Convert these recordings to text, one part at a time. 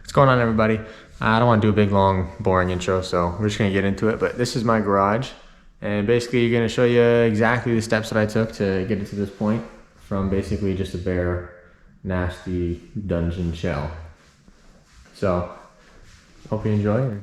What's going on, everybody? I don't want to do a big, long, boring intro, so we're just going to get into it. But this is my garage, and basically you're going to show you exactly the steps that I took to get it to this point, from basically just a bare, nasty dungeon shell. So, hope you enjoy.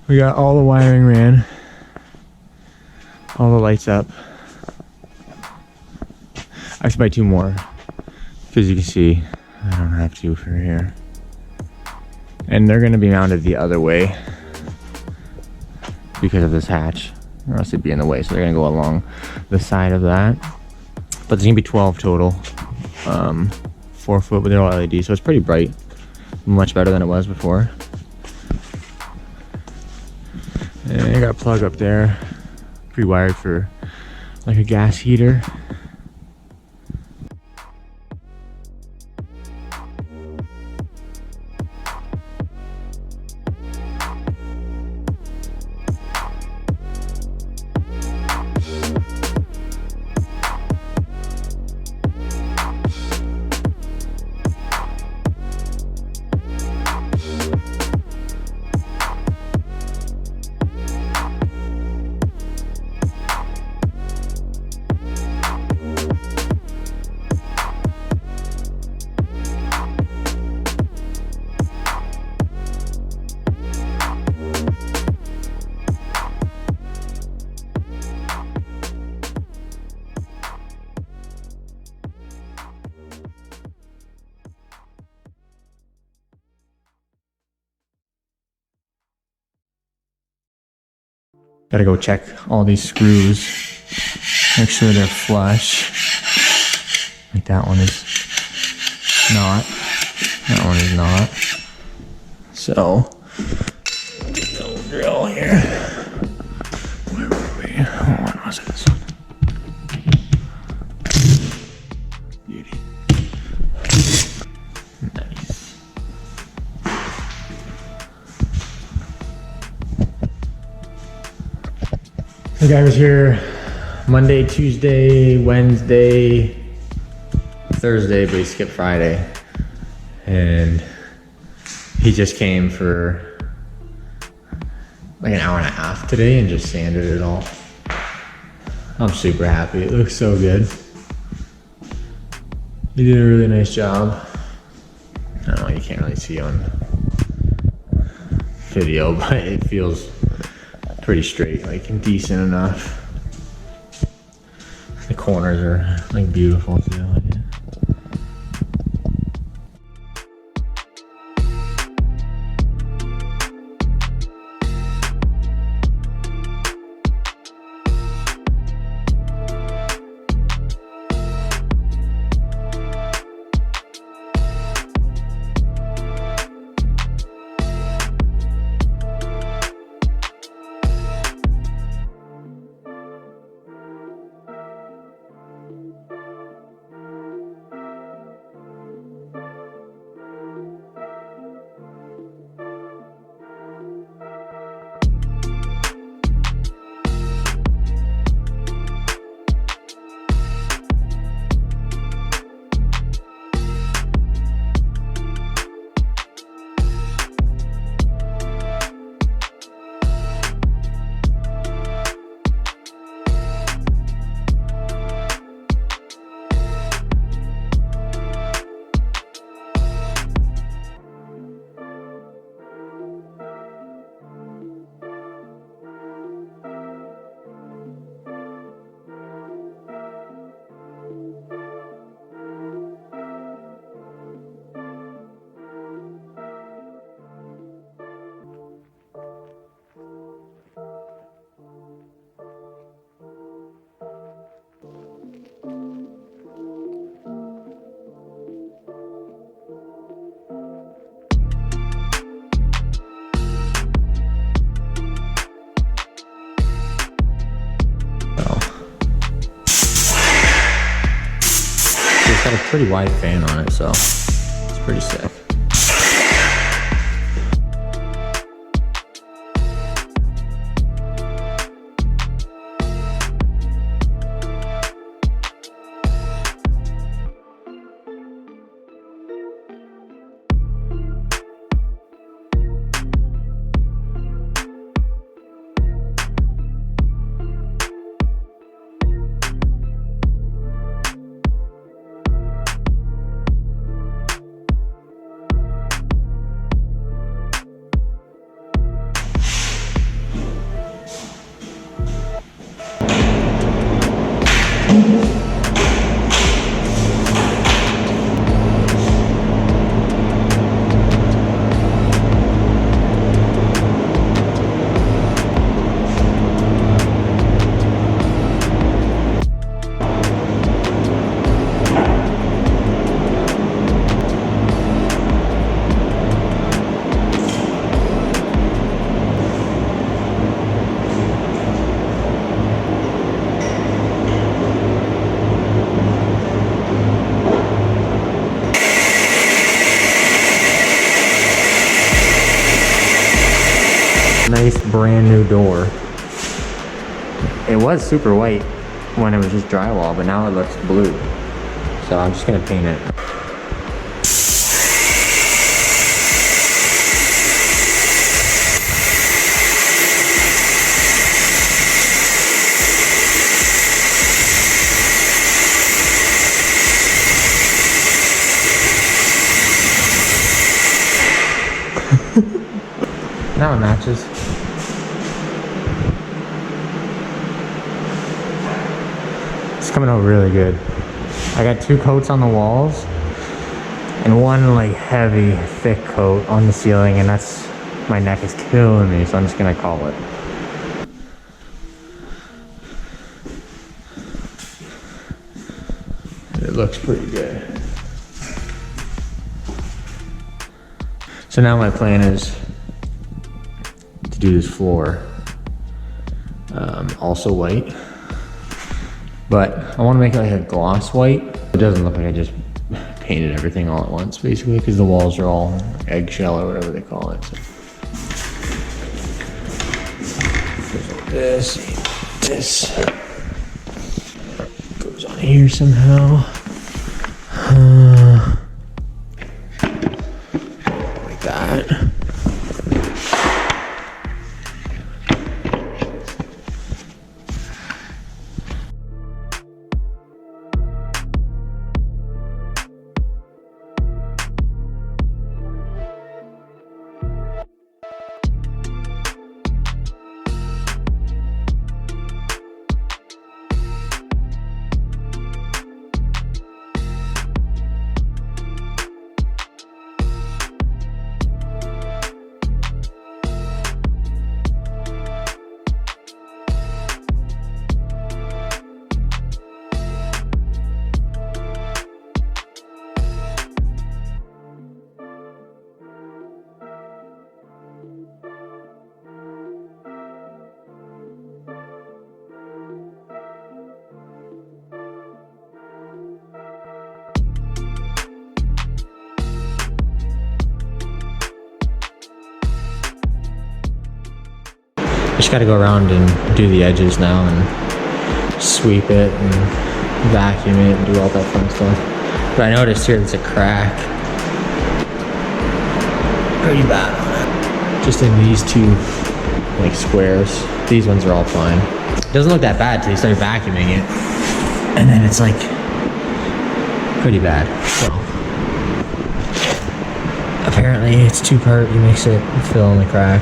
We got all the wiring ran, all the lights up. I have to buy 2 more, because you can see I don't have to for here. And they're gonna be mounted the other way because of this hatch, or else it'd be in the way. So they're gonna go along the side of that. But there's gonna be 12 total, 4 foot, but they're all LED, so it's pretty bright, much better than it was before. And I got a plug up there, pre-wired for like a gas heater. Gotta go check all these screws, make sure they're flush. Like that one is not, that one is not. So, little drill here. Where were we? Oh, what was it? This one. Beauty. Nice. The guy was here Monday, Tuesday, Wednesday, Thursday, but he skipped Friday. And he just came for like an hour and a half today and just sanded it all. I'm super happy. It looks so good. He did a really nice job. I don't know, you can't really see on video, but it feels pretty straight, like decent enough. The corners are like beautiful too. It's got a pretty wide fan on it, so it's pretty sick. Nice brand new door. It was super white when it was just drywall, but now it looks blue. So I'm just gonna paint it. Now it matches. It's coming out really good. I got 2 coats on the walls and 1 like heavy, thick coat on the ceiling, and that's, my neck is killing me, so I'm just gonna call it. It looks pretty good. So now my plan is to do this floor also white, but I want to make it like a gloss white. It doesn't look like I just painted everything all at once, basically, because the walls are all eggshell or whatever they call it. So. This goes on here somehow. Like that. Just gotta go around and do the edges now and sweep it and vacuum it and do all that fun stuff. But I noticed here there's a crack. Pretty bad on it. Just in these 2 like squares. These ones are all fine. It doesn't look that bad till you start vacuuming it. And then it's like pretty bad. So apparently it's 2-part, you mix it, fill in the crack.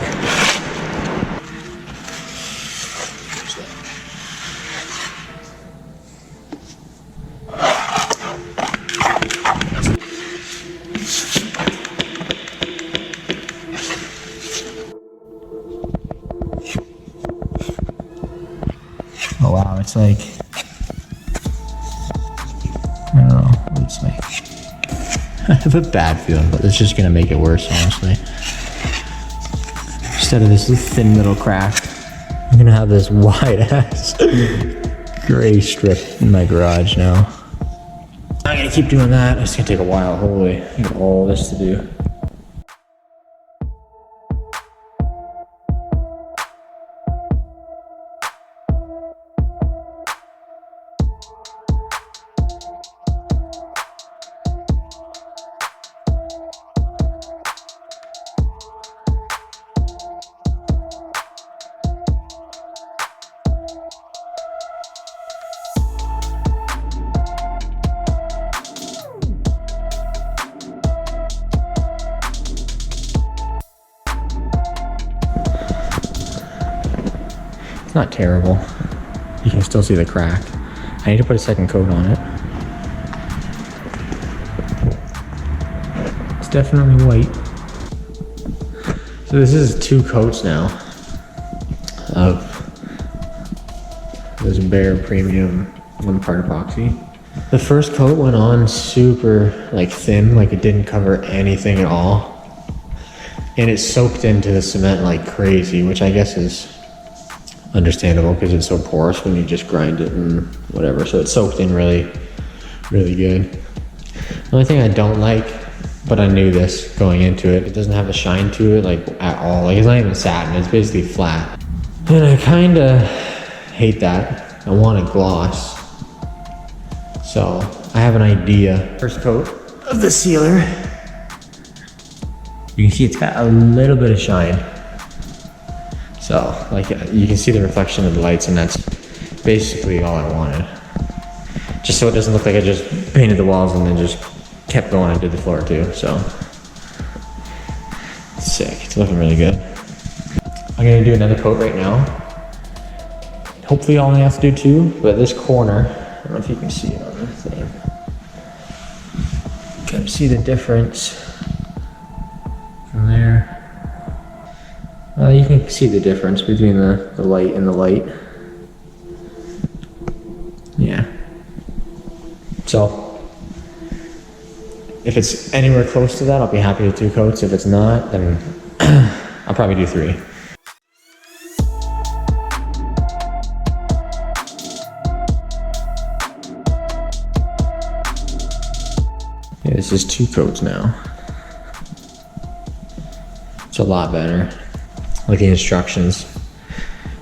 Oh wow, it's like, I don't know what it's like. I have a bad feeling, but it's just gonna make it worse, honestly. Instead of this thin little crack, I'm gonna have this wide ass gray strip in my garage now. I'm gonna keep doing that. It's gonna take a while. Holy, I got all this to do. It's not terrible. You can still see the crack. I need to put a second coat on it. It's definitely white. So this is 2 coats now of this Bare Premium 1-part epoxy. The first coat went on super like thin, like it didn't cover anything at all. And it soaked into the cement like crazy, which I guess is understandable because it's so porous when you just grind it and whatever. So it soaked in really, really good. The only thing I don't like, but I knew this going into it, it doesn't have a shine to it like at all. Like it's not even satin, it's basically flat. And I kind of hate that. I want a gloss. So I have an idea. First coat of the sealer. You can see it's got a little bit of shine. So, like, you can see the reflection of the lights, and that's basically all I wanted. Just so it doesn't look like I just painted the walls and then just kept going and did the floor too, so. Sick, it's looking really good. I'm gonna do another coat right now. Hopefully I only have to do 2, but this corner, I don't know if you can see it on the thing. Can see the difference from there. You can see the difference between the light and the light. Yeah. So, if it's anywhere close to that, I'll be happy with 2 coats. If it's not, then I'll probably do 3. Yeah, this is 2 coats now. It's a lot better. Like the instructions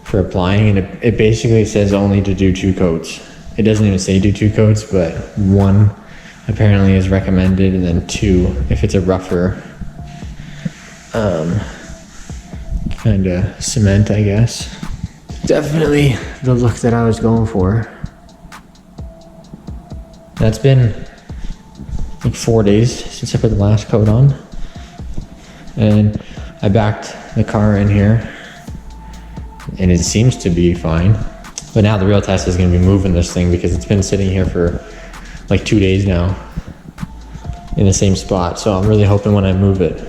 for applying, and it basically says only to do 2 coats. It doesn't even say do 2 coats, but 1 apparently is recommended, and then 2 if it's a rougher kind of cement, I guess. Definitely the look that I was going for. That's been like 4 days since I put the last coat on, and I backed the car in here and it seems to be fine. But now the real test is going to be moving this thing because it's been sitting here for like 2 days now in the same spot. So I'm really hoping when I move it,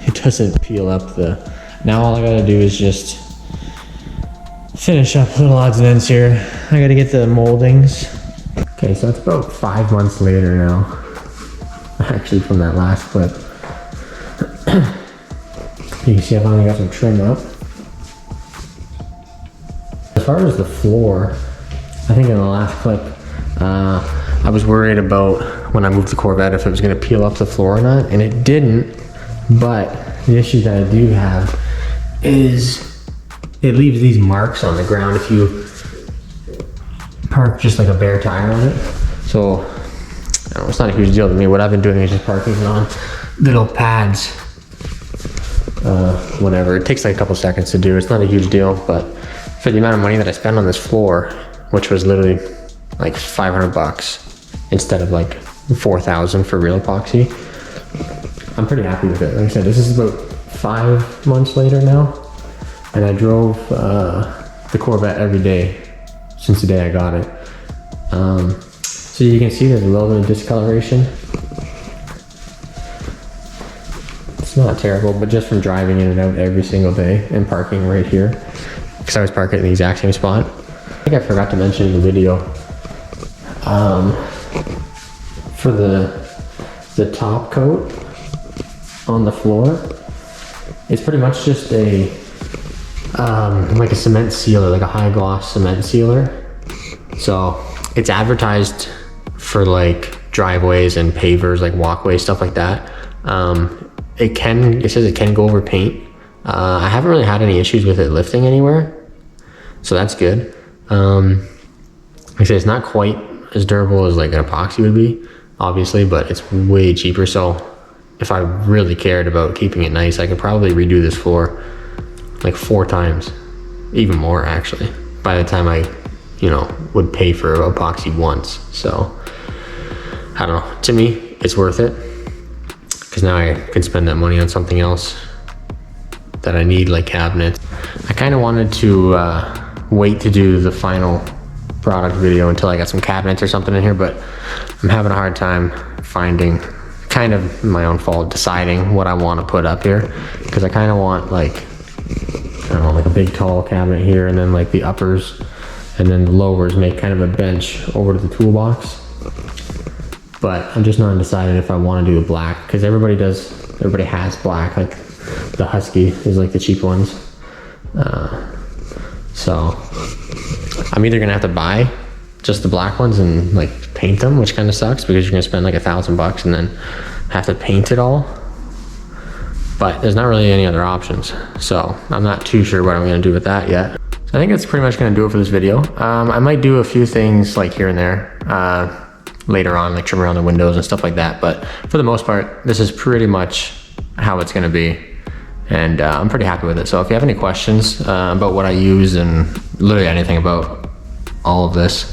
it doesn't peel up the... Now all I got to do is just finish up little odds and ends here. I got to get the moldings. Okay, so it's about 5 months later now. Actually from that last clip. You can see I've only got some trim up. As far as the floor, I think in the last clip, I was worried about when I moved the Corvette if it was going to peel up the floor or not, and it didn't. But the issue that I do have is it leaves these marks on the ground if you park just like a bare tire on it. So, I don't know, it's not a huge deal to me. What I've been doing is just parking it on little pads. Whenever. It takes like a couple seconds to do. It's not a huge deal, but for the amount of money that I spent on this floor, which was literally like 500 bucks instead of like 4,000 for real epoxy, I'm pretty happy with it. Like I said, this is about 5 months later now, and I drove the Corvette every day since the day I got it. So you can see there's a little bit of discoloration. It's not terrible, but just from driving in and out every single day and parking right here, because I was parking in the exact same spot. I think I forgot to mention in the video, for the top coat on the floor, it's pretty much just a like a cement sealer, like a high gloss cement sealer. So it's advertised for like driveways and pavers, like walkways, stuff like that. It says it can go over paint. I haven't really had any issues with it lifting anywhere, so that's good. Like I said, it's not quite as durable as like an epoxy would be, obviously, but it's way cheaper. So if I really cared about keeping it nice, I could probably redo this floor like 4 times, even more actually, by the time I, you know, would pay for epoxy once. So I don't know, to me, it's worth it, because now I can spend that money on something else that I need, like cabinets. I kind of wanted to wait to do the final product video until I got some cabinets or something in here, but I'm having a hard time finding, kind of my own fault, deciding what I want to put up here, because I kind of want like, I don't know, like a big tall cabinet here, and then like the uppers and then the lowers make kind of a bench over to the toolbox. But I'm just not undecided if I want to do the black, because everybody has black, like the Husky is like the cheap ones. So I'm either gonna have to buy just the black ones and like paint them, which kind of sucks because you're gonna spend like $1,000 and then have to paint it all. But there's not really any other options. So I'm not too sure what I'm gonna do with that yet. So I think that's pretty much gonna do it for this video. I might do a few things like here and there later on, like trim around the windows and stuff like that. But for the most part, this is pretty much how it's gonna be. And I'm pretty happy with it. So if you have any questions about what I use and literally anything about all of this,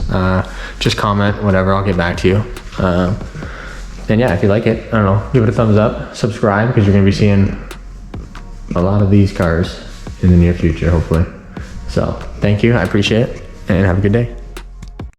just comment, whatever, I'll get back to you. And yeah, if you like it, I don't know, give it a thumbs up, subscribe, because you're gonna be seeing a lot of these cars in the near future, hopefully. So thank you, I appreciate it, and have a good day.